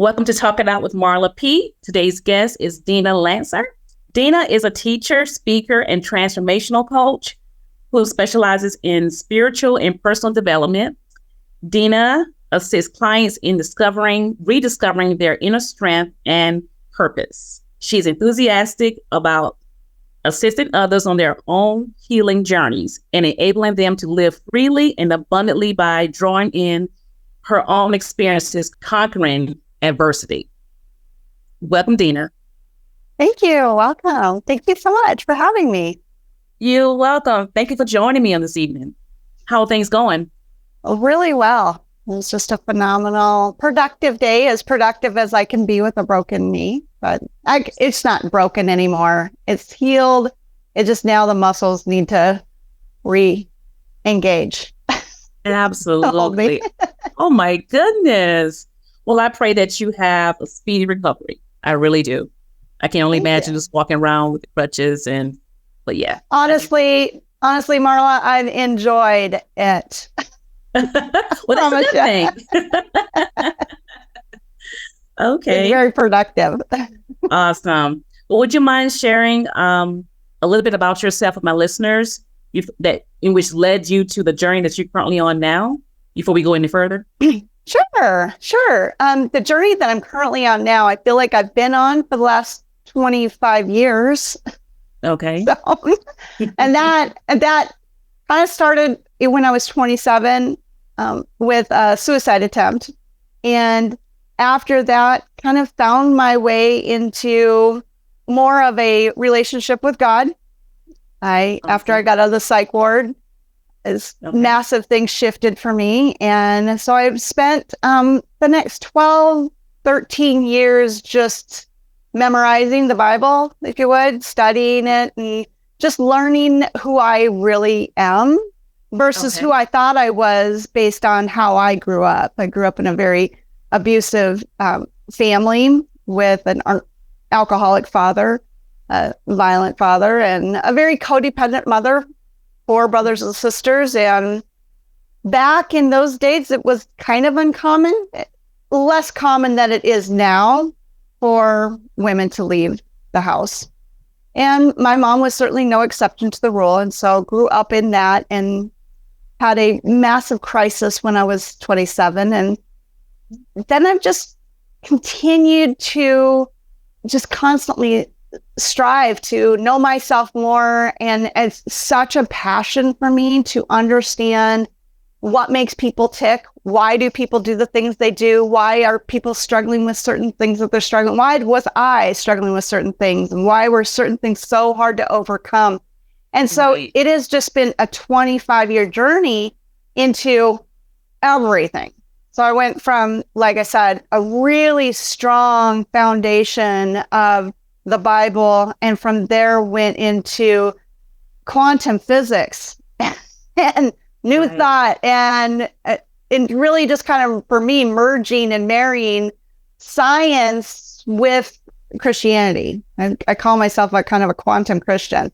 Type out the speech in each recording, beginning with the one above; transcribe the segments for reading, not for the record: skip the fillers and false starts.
Welcome to Talk It Out with Marla P. Today's guest is Dina Lancer. Dina is a teacher, speaker, and transformational coach who specializes in spiritual and personal development. Dina assists clients in rediscovering their inner strength and purpose. She's enthusiastic about assisting others on their own healing journeys and enabling them to live freely and abundantly by drawing in her own experiences conquering adversity. Welcome, Dina. Thank you. Welcome. Thank you so much for having me. You're welcome. Thank you for joining me on this evening. How are things going? Really well. It was just a phenomenal, productive day, as productive as I can be with a broken knee. But it's not broken anymore. It's healed. It just now the muscles need to re-engage. Absolutely. Oh my goodness. Well, I pray that you have a speedy recovery. I really do. I can only imagine just walking around with the crutches but yeah. Honestly, Marla, I've enjoyed it. Well, that's a good thing. Okay. It's very productive. Awesome. Well, would you mind sharing a little bit about yourself with my listeners in which led you to the journey that you're currently on now before we go any further? Sure. The journey that I'm currently on now, I feel like I've been on for the last 25 years. Okay. So, and that kind of started when I was 27 with a suicide attempt. And after that, kind of found my way into more of a relationship with God. After I got out of the psych ward, massive things shifted for me. And so I've spent the next 12, 13 years just memorizing the Bible, if you would, studying it and just learning who I really am versus who I thought I was based on how I grew up. I grew up in a very abusive family with an alcoholic father, a violent father, and a very codependent mother, 4 brothers and sisters. And back in those days, it was kind of uncommon, less common than it is now for women to leave the house. And my mom was certainly no exception to the rule. And so grew up in that and had a massive crisis when I was 27. And then I've just continued to just constantly strive to know myself more. And it's such a passion for me to understand what makes people tick. Why do people do the things they do? Why are people struggling with certain things that they're struggling? Why was I struggling with certain things? And why were certain things so hard to overcome? And so it has just been a 25-year journey into everything. So I went from, like I said, a really strong foundation of the Bible, and from there went into quantum physics and new thought, and really just kind of, for me, merging and marrying science with Christianity. I call myself a kind of a quantum Christian.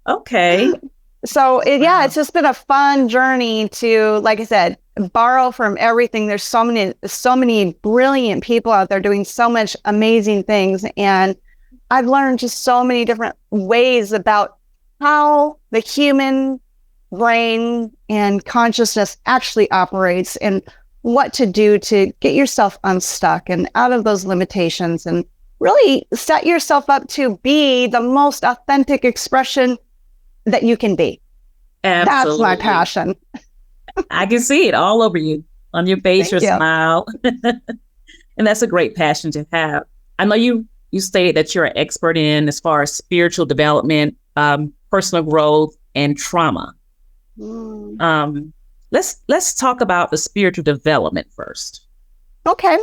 Okay. So it's just been a fun journey to, like I said, borrow from everything. There's so many brilliant people out there doing so much amazing things. And I've learned just so many different ways about how the human brain and consciousness actually operates and what to do to get yourself unstuck and out of those limitations and really set yourself up to be the most authentic expression that you can be. Absolutely. That's my passion. I can see it all over you, on your face, your smile. And that's a great passion to have. I know you stated that you're an expert in as far as spiritual development, personal growth, and trauma. Let's talk about the spiritual development first. Okay.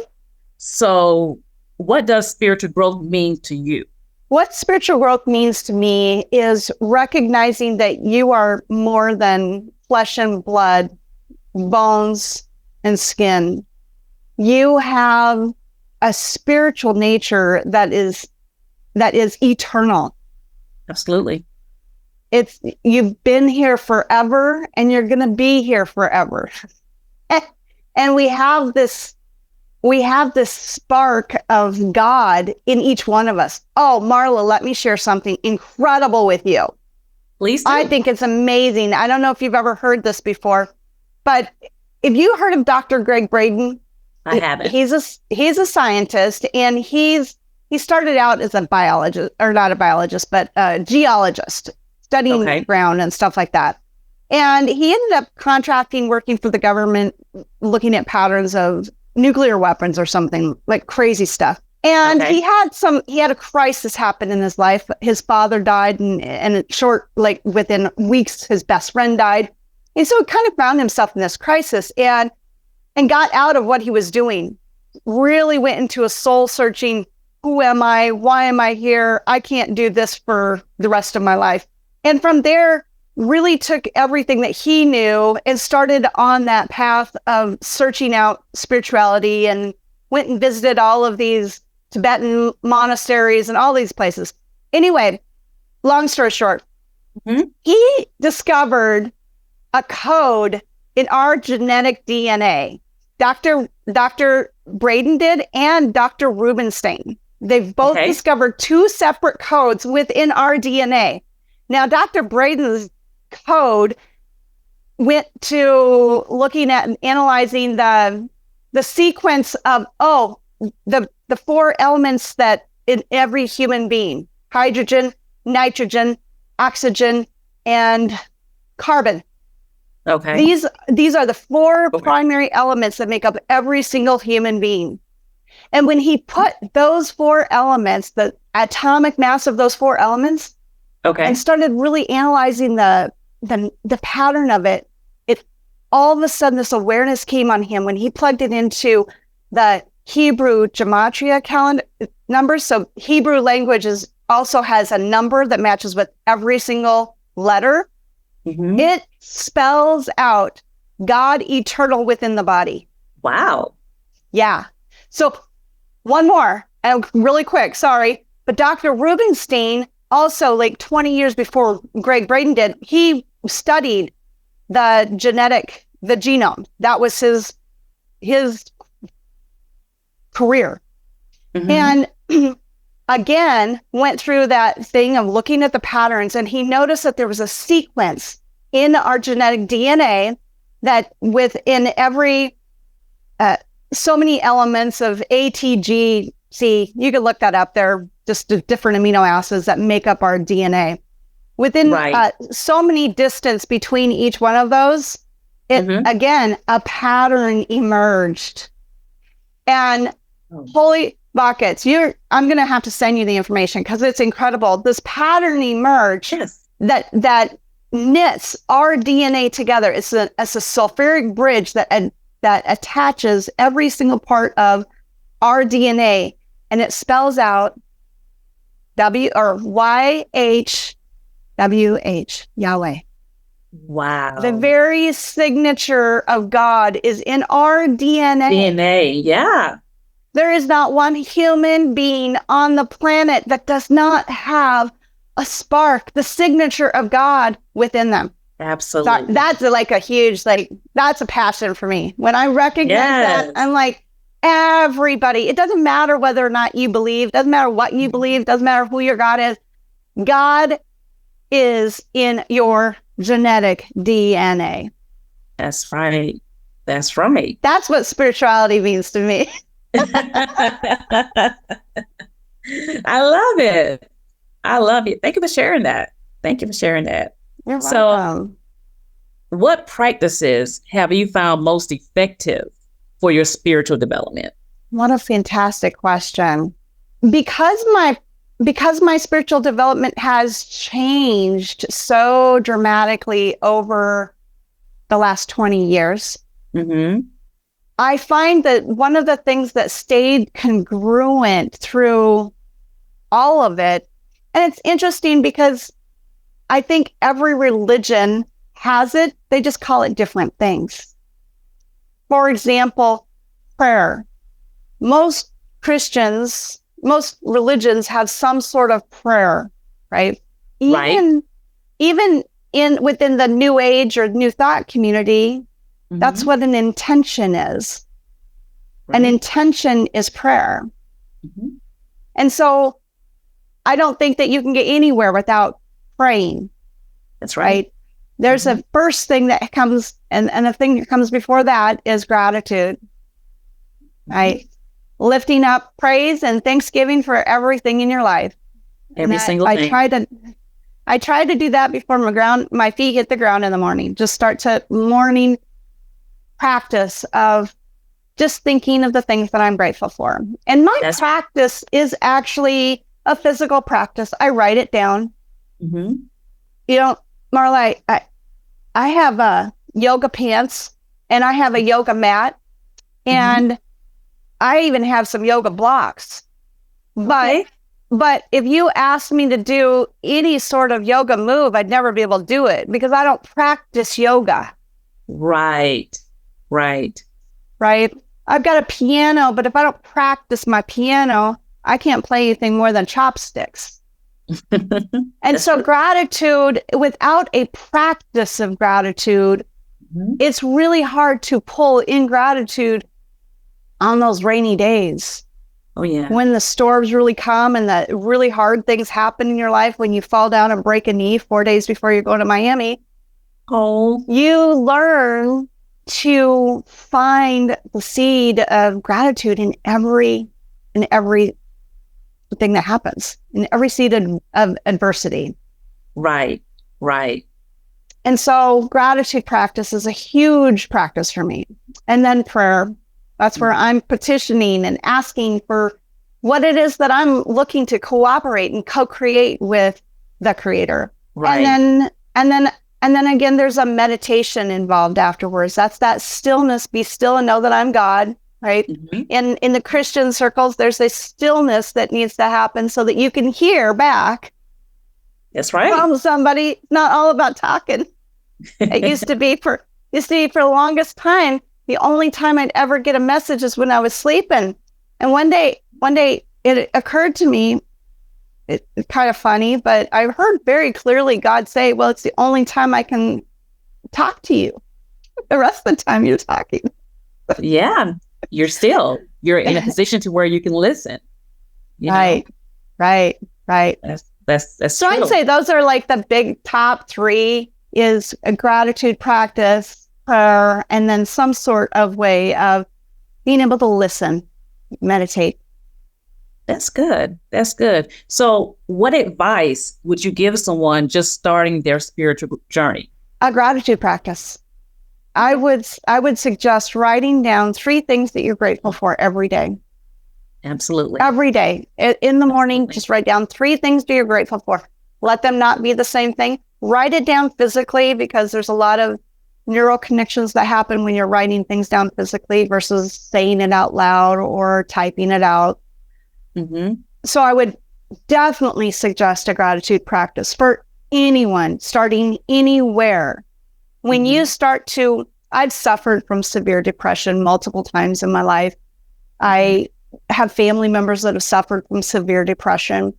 So what does spiritual growth mean to you? What spiritual growth means to me is recognizing that you are more than flesh and blood, bones and skin. You have a spiritual nature that is eternal. Absolutely. You've been here forever and you're going to be here forever. And we have this we have this spark of God in each one of us. Oh, Marla, let me share something incredible with you. Please do. I think it's amazing. I don't know if you've ever heard this before, but if you heard of Dr. Greg Braden, I haven't. He's a scientist, and he started out as a biologist, or not a biologist, but a geologist, studying the ground and stuff like that. And he ended up working for the government, looking at patterns of nuclear weapons or something, like crazy stuff. And he had a crisis happen in his life. His father died, and within weeks, his best friend died. And so he kind of found himself in this crisis and got out of what he was doing, really went into a soul searching. Who am I? Why am I here? I can't do this for the rest of my life. And from there, really took everything that he knew and started on that path of searching out spirituality, and went and visited all of these Tibetan monasteries and all these places. Anyway, long story short, he discovered a code in our genetic DNA. Dr. Braden did, and Dr. Rubenstein. They've both discovered two separate codes within our DNA. Now, Dr. Braden's code went to looking at and analyzing the sequence of the four elements that in every human being: hydrogen, nitrogen, oxygen, and carbon. These are the four primary elements that make up every single human being. And when he put those four elements, the atomic mass of those four elements, and started really analyzing the pattern of it, all of a sudden this awareness came on him when he plugged it into the Hebrew gematria calendar numbers. So Hebrew language also has a number that matches with every single letter. It spells out God eternal within the body. Wow. Yeah. So one more, and really quick, sorry, but Dr. Rubenstein also, like 20 years before Greg Braden did, he studied the genome. That was his career. And again, went through that thing of looking at the patterns, and he noticed that there was a sequence in our genetic DNA that within every so many elements of A, T, G, C, you can look that up. They're just different amino acids that make up our DNA. Within so many distance between each one of those, again, a pattern emerged. And holy buckets, I'm going to have to send you the information because it's incredible. This pattern emerged that knits our DNA together. It's a sulfuric bridge that attaches every single part of our DNA, and it spells out YHWH, Yahweh. Wow. The very signature of God is in our DNA. Yeah. There is not one human being on the planet that does not have a spark, the signature of God within them. Absolutely. So that's like a huge, that's a passion for me. When I recognize that, I'm like, everybody, it doesn't matter whether or not you believe, doesn't matter what you believe, doesn't matter who your God is. God is in your genetic DNA. That's right. That's right. That's what spirituality means to me. I love it. I love it. Thank you for sharing that. You're welcome. What practices have you found most effective for your spiritual development? What a fantastic question. Because my spiritual development has changed so dramatically over the last 20 years, I find that one of the things that stayed congruent through all of it, and it's interesting because I think every religion has it, they just call it different things. For example, prayer. Most religions have some sort of prayer, right? Even within the New Age or New Thought community, that's what an intention is. An intention is prayer. Mm-hmm. And so I don't think that you can get anywhere without praying. That's right. There's a first thing that comes, and the thing that comes before that is gratitude. Right? Lifting up praise and thanksgiving for everything in your life. Every single thing. I try to do that before my feet hit the ground in the morning. Just start to morning practice of just thinking of the things that I'm grateful for. And my practice is actually a physical practice. I write it down. Mm-hmm. You know, Marla, I have yoga pants and I have a yoga mat and I even have some yoga blocks. But if you asked me to do any sort of yoga move, I'd never be able to do it because I don't practice yoga. Right. I've got a piano, but if I don't practice my piano, I can't play anything more than chopsticks. And so gratitude, without a practice of gratitude, it's really hard to pull in gratitude on those rainy days. Oh, yeah. When the storms really come and the really hard things happen in your life, when you fall down and break a knee 4 days before you're going to Miami, you learn to find the seed of gratitude in every thing that happens, in every seed of adversity. Right. And so gratitude practice is a huge practice for me. And then prayer. That's where I'm petitioning and asking for what it is that I'm looking to cooperate and co-create with the Creator. Right. And then again, there's a meditation involved afterwards. That's that stillness, be still and know that I'm God, right? Mm-hmm. In the Christian circles, there's a stillness that needs to happen so that you can hear back. That's right. From somebody. Not all about talking. It used to be for the longest time. The only time I'd ever get a message is when I was sleeping. And one day it occurred to me, it's kind of funny, but I heard very clearly God say, well, it's the only time I can talk to you. The rest of the time you're talking. Yeah, you're in a position to where you can listen. Right. That's so true. I'd say those are like the big top three is a gratitude practice, prayer, and then some sort of way of being able to listen, meditate. That's good. So what advice would you give someone just starting their spiritual journey? A gratitude practice. I would suggest writing down 3 things that you're grateful for every day. Absolutely. Every day. In the morning, just write down 3 things that you're grateful for. Let them not be the same thing. Write it down physically because there's a lot of neural connections that happen when you're writing things down physically versus saying it out loud or typing it out. Mm-hmm. So I would definitely suggest a gratitude practice for anyone starting anywhere. When you start to, I've suffered from severe depression multiple times in my life. I have family members that have suffered from severe depression.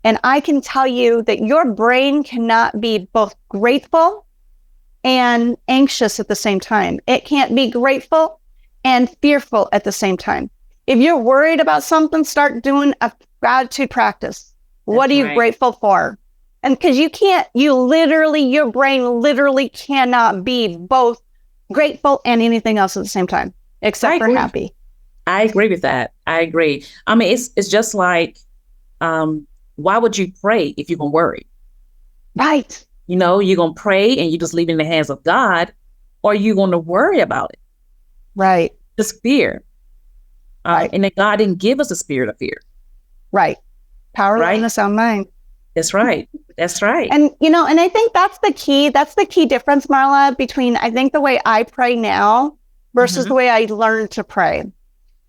And I can tell you that your brain cannot be both grateful and anxious at the same time. It can't be grateful and fearful at the same time. If you're worried about something, start doing a gratitude practice. What are you grateful for? And because your brain literally cannot be both grateful and anything else at the same time, except for happy. I agree with that. I agree. I mean, it's just like, why would you pray if you're going to worry? Right. You're going to pray and you just leave it in the hands of God, or you're going to worry about it. Right. Just fear. Right. And that God didn't give us a spirit of fear. Right. Power in a sound mind. That's right. And, and I think that's the key. That's the key difference, Marla, between, I think, the way I pray now versus the way I learned to pray.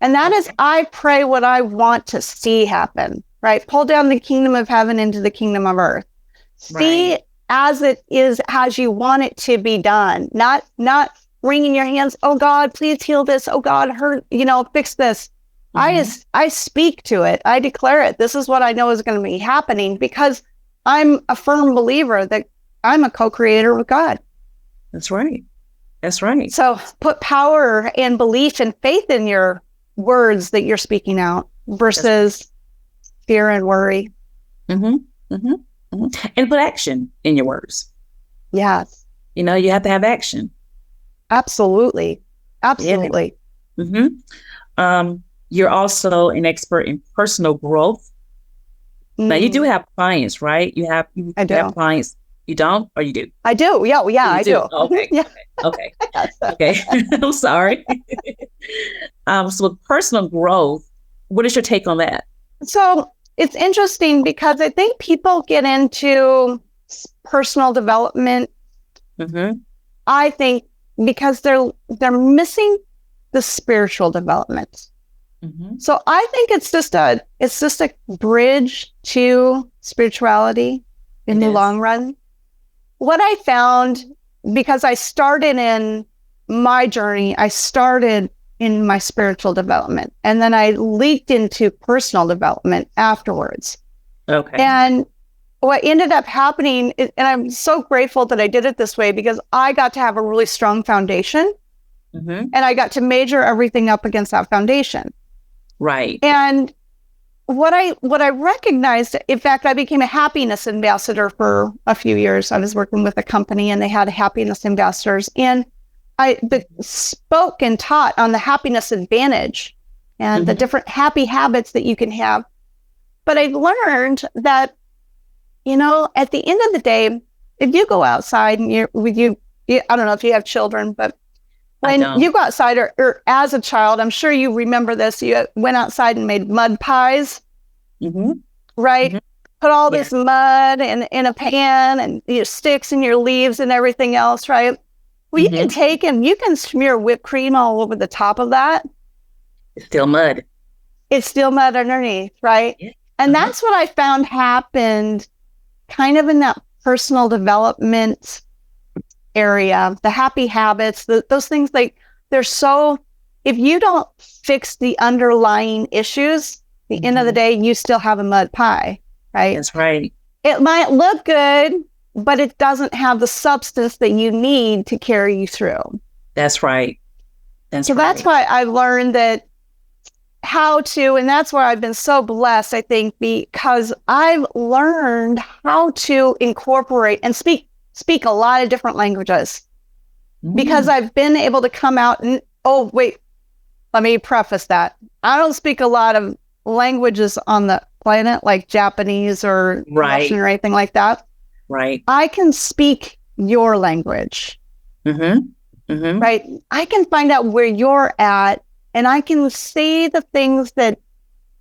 And that is, I pray what I want to see happen, right? Pull down the kingdom of heaven into the kingdom of earth. See as it is, as you want it to be done. Not wringing your hands. Oh God, please heal this. Oh God, fix this. I speak to it. I declare it. This is what I know is going to be happening because I'm a firm believer that I'm a co-creator with God. That's right. So put power and belief and faith in your words that you're speaking out versus fear and worry. Mm-hmm. Mm-hmm. Mm-hmm. And put action in your words. Yes. You know, you have to have action. Absolutely. Absolutely. Yeah. Mm-hmm. You're also an expert in personal growth. Now, you do have clients, right? You have clients. You don't, or you do? I do. Yeah, I do. Okay. Yeah. Okay. Okay. I'm sorry. So with personal growth, what is your take on that? So it's interesting because I think people get into personal development. Mm-hmm. I think because they're missing the spiritual development. Mm-hmm. So I think it's just a bridge to spirituality in the long run. What I found, because I started in my journey, I started in my spiritual development, and then I leaked into personal development afterwards. Okay. And what ended up happening, and I'm so grateful that I did it this way, because I got to have a really strong foundation, and I got to measure everything up against that foundation. Right. And what I recognized, in fact, I became a happiness ambassador for a few years. I was working with a company and they had happiness ambassadors, and I spoke and taught on the happiness advantage and the different happy habits that you can have. But I learned that, you know, at the end of the day, if you go outside and I don't know if you have children, but when you go outside or as a child, I'm sure you remember this, you went outside and made mud pies, right? Mm-hmm. Put all this mud in a pan and your sticks and your leaves and everything else, right? Well, you can take and you can smear whipped cream all over the top of that. It's still mud. It's still mud underneath, right? Yeah. And that's what I found happened kind of in that personal development area, the happy habits, those things, like if you don't fix the underlying issues, at the end of the day, you still have a mud pie, right? That's right. It might look good, but it doesn't have the substance that you need to carry you through. That's right. That's why I learned that and that's why I've been so blessed, I think, because I've learned how to incorporate and speak a lot of different languages, because I've been able to come out and, let me preface that. I don't speak a lot of languages on the planet, like Japanese or Russian or anything like that. Right. I can speak your language. Right. I can find out where you're at, and I can say the things that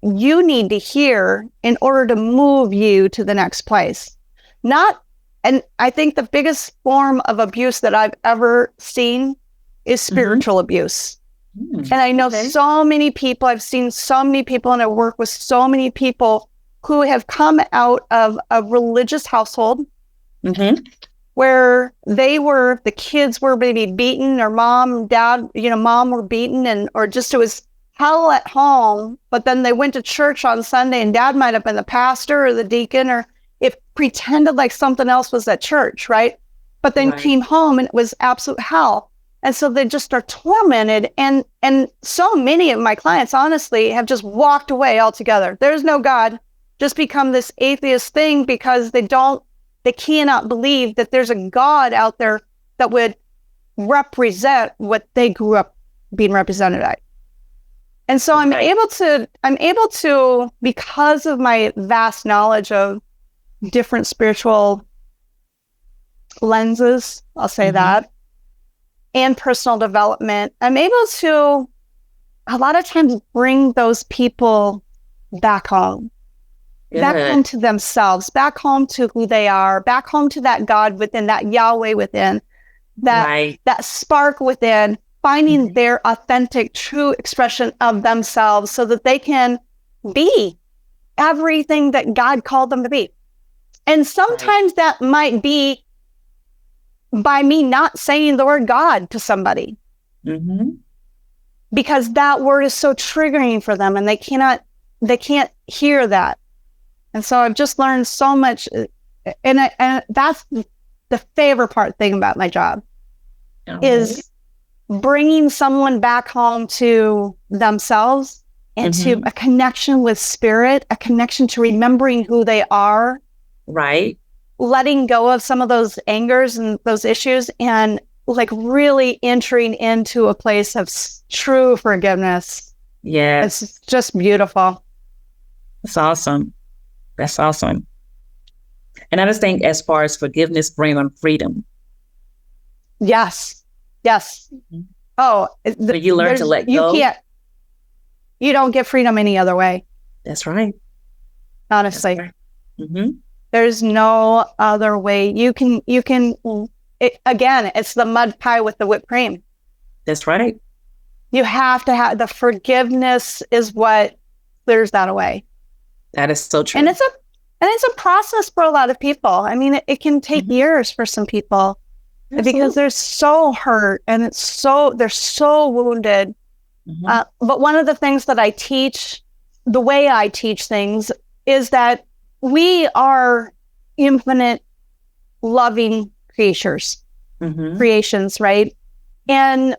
you need to hear in order to move you to the next place. And I think the biggest form of abuse that I've ever seen is spiritual abuse. And I know so many people, I've seen so many people, and I work with so many people who have come out of a religious household where the kids were maybe beaten, or mom were beaten, or just it was hell at home. But then they went to church on Sunday, and dad might have been the pastor or the deacon, or it pretended like something else was at church, right? But then came home and it was absolute hell. And so they just are tormented. And so many of my clients, honestly, have just walked away altogether. There's no God. Just become this atheist thing because they cannot believe that there's a God out there that would represent what they grew up being represented at. And so I'm able to, because of my vast knowledge of different spiritual lenses, I'll say that, and personal development, I'm able to a lot of times bring those people back home. Good. Back home to themselves, back home to who they are, back home to that God within, that Yahweh within, that spark within, finding their authentic, true expression of themselves so that they can be everything that God called them to be. And sometimes that might be by me not saying the word God to somebody, because that word is so triggering for them, and they can't hear that. And so I've just learned so much, and that's the favorite thing about my job is bringing someone back home to themselves and to a connection with spirit, a connection to remembering who they are. Right. Letting go of some of those angers and those issues, and like really entering into a place of true forgiveness. Yeah. It's just beautiful. That's awesome. That's awesome. And I just think as far as forgiveness brings on freedom. Yes. Yes. Oh, when you learn to let go. You don't get freedom any other way. That's right. Honestly. That's right. There's no other way. Again, it's the mud pie with the whipped cream. That's right. You have to have the forgiveness is what clears that away. That is so true. And it's a process for a lot of people. I mean, it can take years for some people. Absolutely. Because they're so hurt and they're so wounded. But one of the things that I teach, the way I teach things, is that we are infinite loving creatures, creations, right? And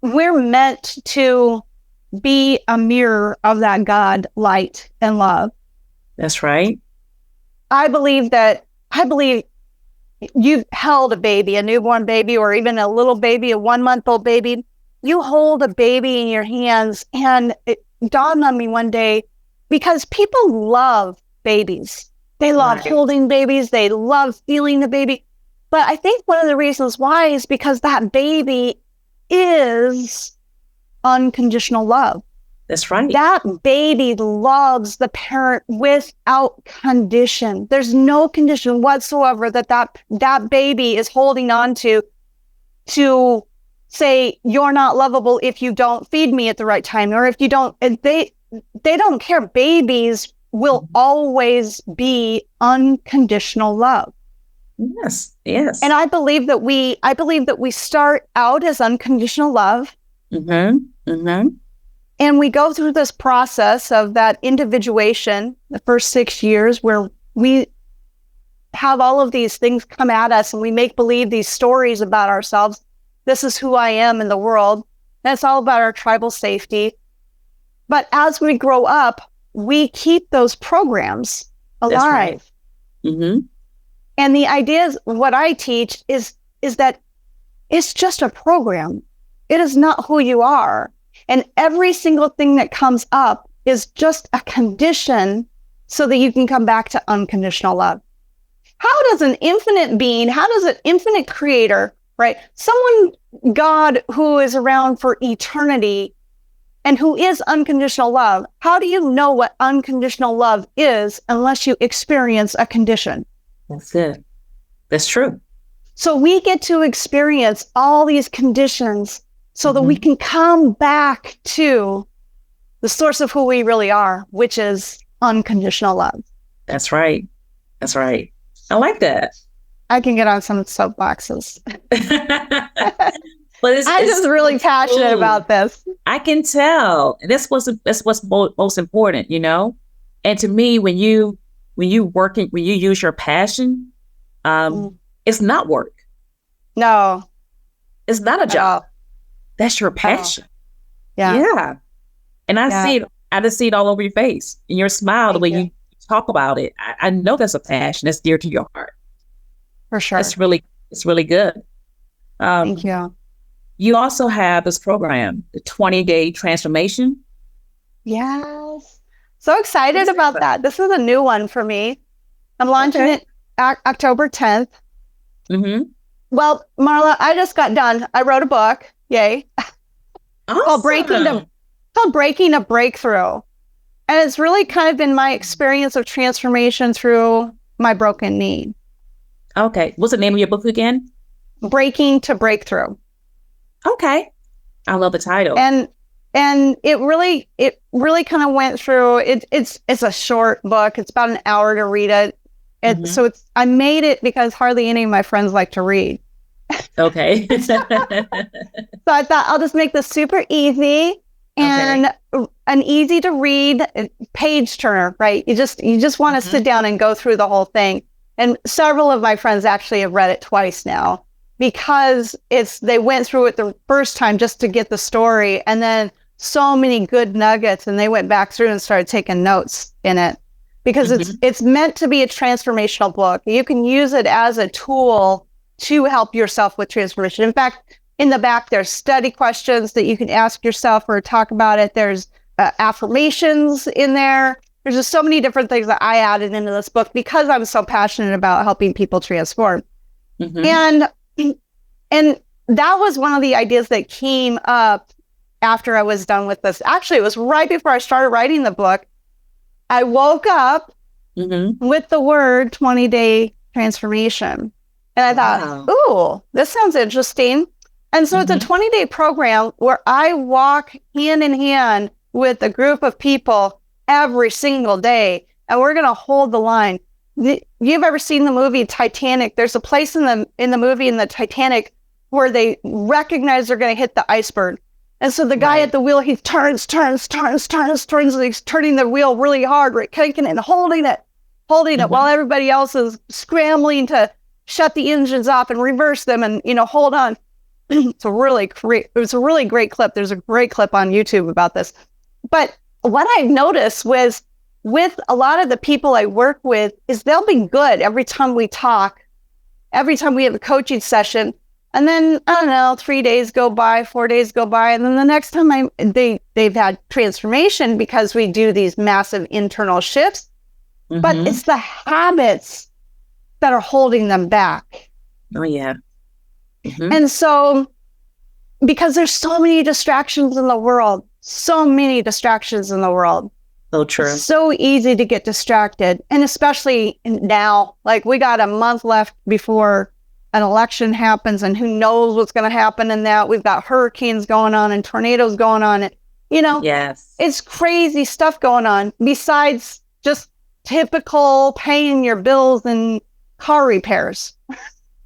we're meant to be a mirror of that God, light, and love. That's right. I believe you've held a baby, a newborn baby, or even a little baby, a 1-month-old baby. You hold a baby in your hands, and it dawned on me one day, because people love babies. They love holding babies. They love feeling the baby. But I think one of the reasons why is because that baby is unconditional love. That's right. That baby loves the parent without condition. There's no condition whatsoever that baby is holding on to say, you're not lovable if you don't feed me at the right time, or if you don't, they don't care. Babies will always be unconditional love. Yes. Yes. And I believe that we start out as unconditional love. And we go through this process of that individuation, the first 6 years, where we have all of these things come at us and we make believe these stories about ourselves. This is who I am in the world. And it's all about our tribal safety. But as we grow up, we keep those programs alive. Right. And the idea is, what I teach is that it's just a program. It is not who you are. And every single thing that comes up is just a condition so that you can come back to unconditional love. How does an infinite being, how does an infinite creator, right? Someone, God, who is around for eternity and who is unconditional love, how do you know what unconditional love is unless you experience a condition? That's it. That's true. So we get to experience all these conditions so that we can come back to the source of who we really are, which is unconditional love. That's right. That's right. I like that. I can get on some soapboxes. But I'm just really passionate about this. I can tell. That's what's most important, you know? And to me, when you use your passion, it's not work. No. It's not a job. That's your passion. Yeah. And I just see it all over your face, in your smile, the way you talk about it. I know that's a passion that's dear to your heart. For sure. It's really good. Thank you. You also have this program, the 20-day transformation. Yes. So excited about that. This is a new one for me. I'm launching it October 10th. Well, Marla, I just got done. I wrote a book. Yay. Awesome. called Breaking a Breakthrough. And it's really kind of been my experience of transformation through my broken knee. Okay. What's the name of your book again? Breaking to Breakthrough. Okay. I love the title. And it really kind of went through it's a short book. It's about an hour to read it. So I made it because hardly any of my friends like to read. Okay. So I thought I'll just make this super easy and an easy to read page turner, right? You just want to sit down and go through the whole thing. And several of my friends actually have read it twice now. because they went through it the first time just to get the story, and then so many good nuggets, and they went back through and started taking notes in it, because it's meant to be a transformational book. You can use it as a tool to help yourself with transformation. In fact, in the back, there's study questions that you can ask yourself or talk about it. There's affirmations in there. There's just so many different things that I added into this book because I'm so passionate about helping people transform. And that was one of the ideas that came up after I was done with this. Actually, it was right before I started writing the book. I woke up with the word 20-day transformation. And I thought, ooh, this sounds interesting. And so it's a 20-day program where I walk hand in hand with a group of people every single day. And we're going to hold the line. You've ever seen the movie Titanic? There's a place in the movie in the Titanic where they recognize they're going to hit the iceberg. And so the guy at the wheel, he turns, and he's turning the wheel really hard, right, kicking it and holding it while everybody else is scrambling to shut the engines off and reverse them and, hold on. It's a really great clip. There's a great clip on YouTube about this. But what I noticed was with a lot of the people I work with is they'll be good every time we talk, every time we have a coaching session. And then, I don't know, 3 days go by, 4 days go by. And then the next time they've had transformation because we do these massive internal shifts. But it's the habits that are holding them back. Oh, yeah. And so, because there's so many distractions in the world, so true. It's so easy to get distracted. And especially now, like we got a month left before an election happens, and who knows what's going to happen in that. We've got hurricanes going on and tornadoes going on. And, yes, it's crazy stuff going on besides just typical paying your bills and car repairs.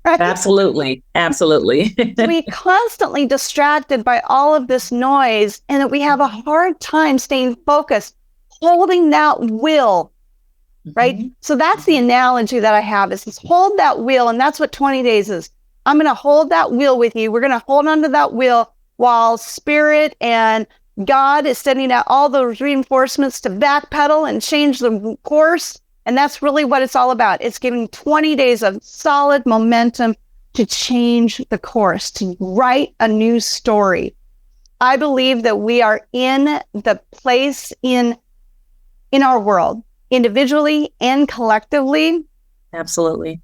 Right? Absolutely. We constantly distracted by all of this noise, and that we have a hard time staying focused, holding that will. Right? So that's the analogy that I have is hold that wheel. And that's what 20 days is. I'm going to hold that wheel with you. We're going to hold onto that wheel while Spirit and God is sending out all those reinforcements to backpedal and change the course. And that's really what it's all about. It's giving 20 days of solid momentum to change the course, to write a new story. I believe that we are in the place in our world, individually and collectively. Absolutely.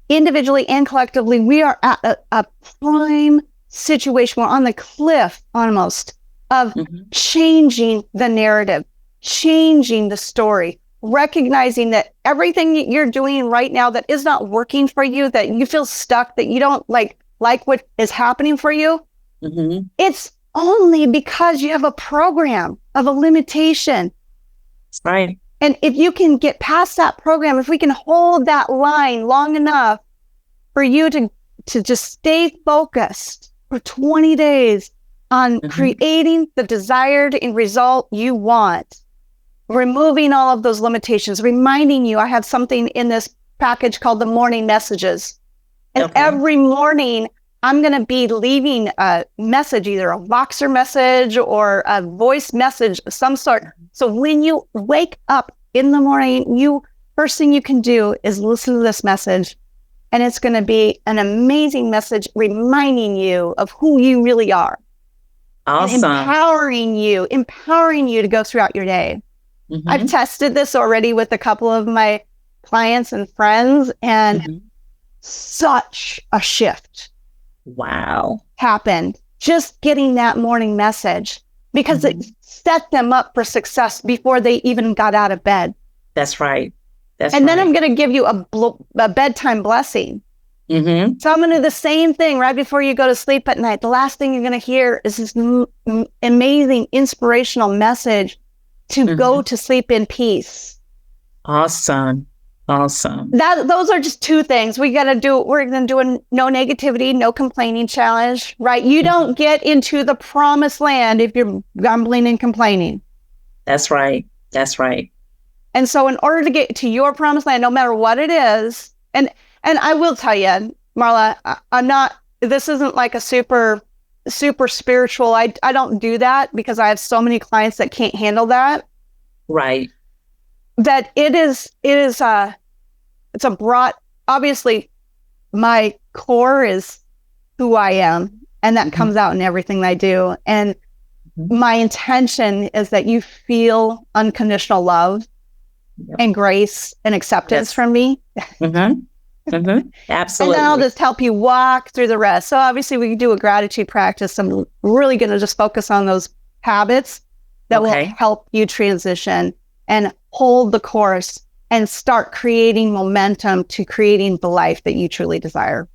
Individually and collectively, we are at a prime situation. We're on the cliff almost of changing the narrative, changing the story, recognizing that everything that you're doing right now that is not working for you, that you feel stuck, that you don't like what is happening for you, it's only because you have a program of a limitation. That's right. And if you can get past that program, if we can hold that line long enough for you to just stay focused for 20 days on creating the desired end result you want, removing all of those limitations, reminding you, I have something in this package called the morning messages. And every morning I'm going to be leaving a message, either a Voxer message or a voice message of some sort. So when you wake up in the morning, first thing you can do is listen to this message. And it's going to be an amazing message reminding you of who you really are. Awesome. And empowering you to go throughout your day. I've tested this already with a couple of my clients and friends, and such a shift. Wow. Happened just getting that morning message, because it set them up for success before they even got out of bed. That's right. Then I'm going to give you a bedtime blessing. So I'm going to do the same thing right before you go to sleep at night. The last thing you're going to hear is this amazing inspirational message to go to sleep in peace. Awesome. Those are just two things we're going to do a no negativity, no complaining challenge, right? You don't get into the promised land if you're grumbling and complaining. That's right. And so in order to get to your promised land, no matter what it is, and I will tell you, Marla, I'm not, this isn't like a super spiritual. I don't do that because I have so many clients that can't handle that. Right. That it's a broad, obviously my core is who I am, and that comes out in everything I do. And my intention is that you feel unconditional love and grace and acceptance from me. Absolutely. And then I'll just help you walk through the rest. So obviously we can do a gratitude practice. I'm really going to just focus on those habits that will help you transition and hold the course and start creating momentum to creating the life that you truly desire.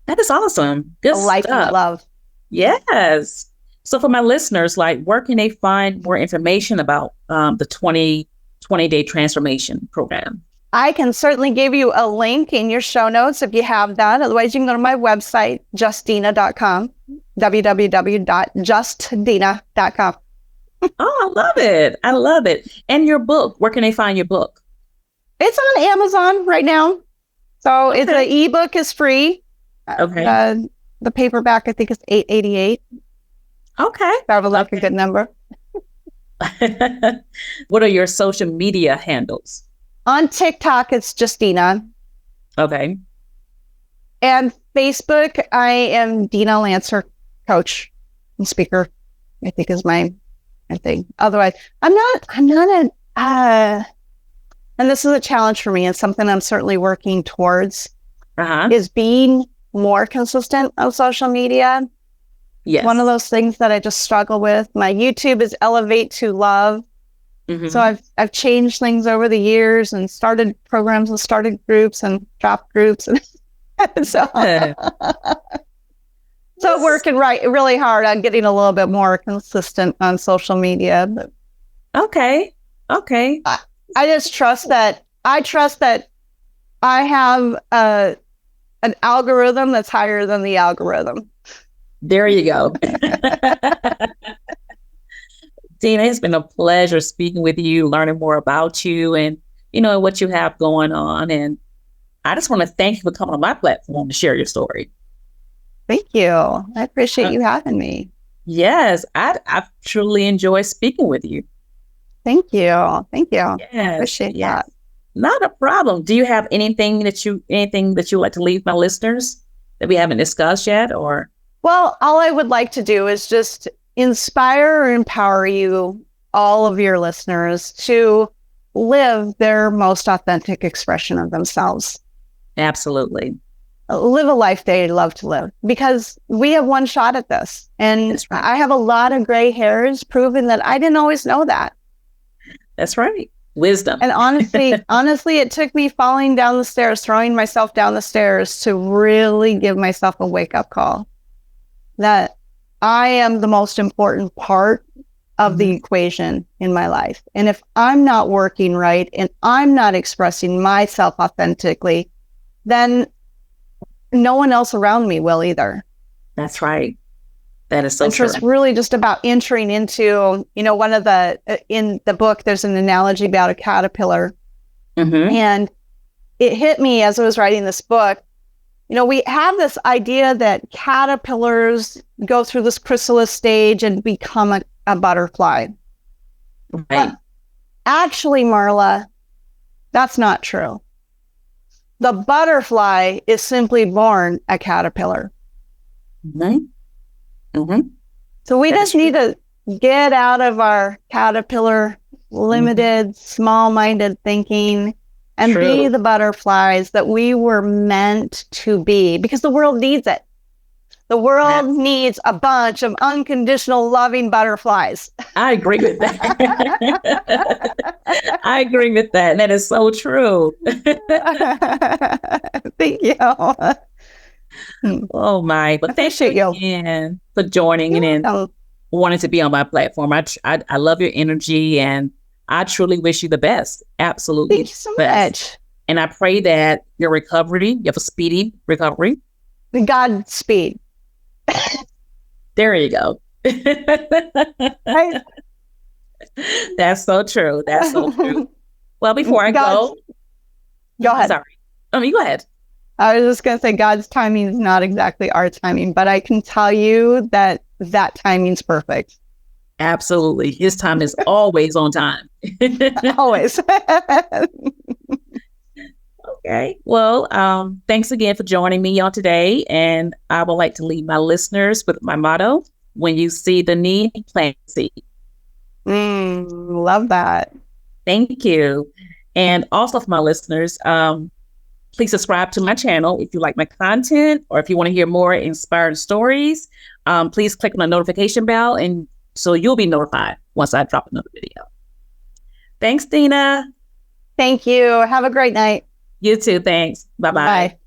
That is awesome. Good stuff. Life of love. Yes. So for my listeners, like, where can they find more information about the 20-day transformation program? I can certainly give you a link in your show notes if you have that. Otherwise, you can go to my website, justdina.com, www.justdina.com. Oh, I love it. I love it. And your book, where can they find your book? It's on Amazon right now. So it's an ebook is free. Okay. The paperback, I think, is $8.88. Okay. That would like a good number. What are your social media handles? On TikTok, it's just Dina. Okay. And Facebook, I am Dina Lancer, coach and speaker, I think is my thing. Otherwise, I'm not and this is a challenge for me and something I'm certainly working towards, is being more consistent on social media. Yes. One of those things that I just struggle with. My YouTube is Elevate to Love. So I've changed things over the years and started programs and started groups and dropped groups. And so working really hard on getting a little bit more consistent on social media. But okay. I just trust that I have an algorithm that's higher than the algorithm. There you go. Dina, it's been a pleasure speaking with you, learning more about you and, what you have going on. And I just want to thank you for coming on my platform to share your story. Thank you. I appreciate you having me. Yes, I've truly enjoyed speaking with you. Thank you. Thank you. Yes, appreciate that. Not a problem. Do you have anything that you would like to leave my listeners that we haven't discussed yet, or? Well, all I would like to do is just inspire or empower you, all of your listeners, to live their most authentic expression of themselves. Absolutely. Live a life they love to live, because we have one shot at this. And right. I have a lot of gray hairs proving that I didn't always know that. That's right. Wisdom. And honestly, it took me falling down the stairs, throwing myself down the stairs to really give myself a wake-up call that I am the most important part of the equation in my life. And if I'm not working right and I'm not expressing myself authentically, then no one else around me will either. That's right. That is so true. It's really just about entering into, one of in the book, there's an analogy about a caterpillar. And it hit me as I was writing this book. We have this idea that caterpillars go through this chrysalis stage and become a butterfly. Right. But actually, Marla, that's not true. The butterfly is simply born a caterpillar. So we just need to get out of our caterpillar, limited, small-minded thinking and be the butterflies that we were meant to be, because the world needs it. The world needs a bunch of unconditional loving butterflies. I agree with that. I agree with that. That is so true. Thank you. Oh my! But thank you again for joining and wanting to be on my platform. I love your energy, and I truly wish you the best. Absolutely. Thank you so much. And I pray that you have a speedy recovery. Godspeed. There you go. That's so true. That's so true. Well, before I go ahead. Sorry. You go ahead. I was just going to say God's timing is not exactly our timing, but I can tell you that that timing's perfect. Absolutely. His time is always on time. Always. Okay. Well, thanks again for joining me on today. And I would like to leave my listeners with my motto: when you see the need, plant the seed. Love that. Thank you. And also for my listeners, please subscribe to my channel if you like my content, or if you want to hear more inspired stories. Please click on the notification bell, and so you'll be notified once I drop another video. Thanks, Dina. Thank you. Have a great night. You too. Thanks. Bye-bye. Bye.